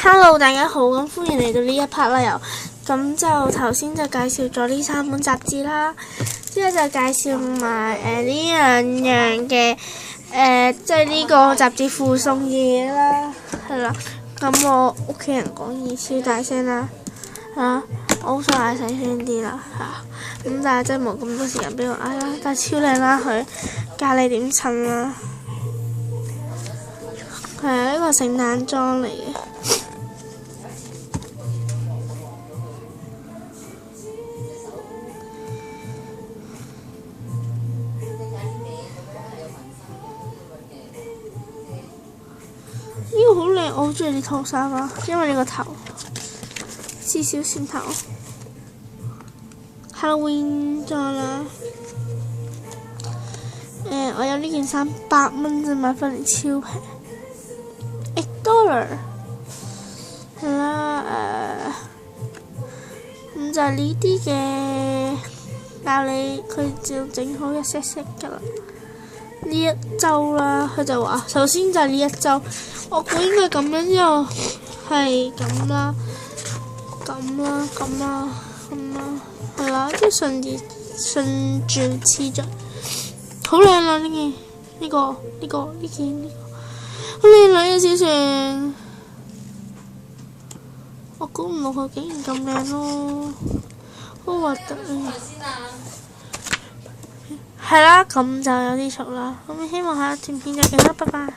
Hello，大家好，咁歡迎嚟到呢一 part 啦，又咁就頭先就介紹咗呢3本雜誌啦，之後就介紹埋呢兩樣嘅即係呢個雜誌附送嘢啦，係啦。咁我屋企人講嘢超大聲啦，我好想嗌細聲啲啦，咁但係真係冇咁多時間俾我嗌啦，但係超靚啦佢，教你點襯啦，係一個聖誕裝嚟嘅。呢個好靚，我好中意呢套衫啊，因為呢個頭似小船頭 Halloween 裝啦。我有呢件衫8蚊啫，買翻嚟超平$8。係啦，咁就係呢啲嘅，教你佢就整好一色色噶啦。呢一周啦，佢就話首先就係呢一周，我估應該咁樣，之後係咁啦，係啦，即係順住次序，好靚啦呢件，呢件好靚女嘅小船，我估唔到佢竟然咁靚咯，好核突啊！係啦，咁就有啲嘈啦，咁希望下一段片再見啦，拜拜。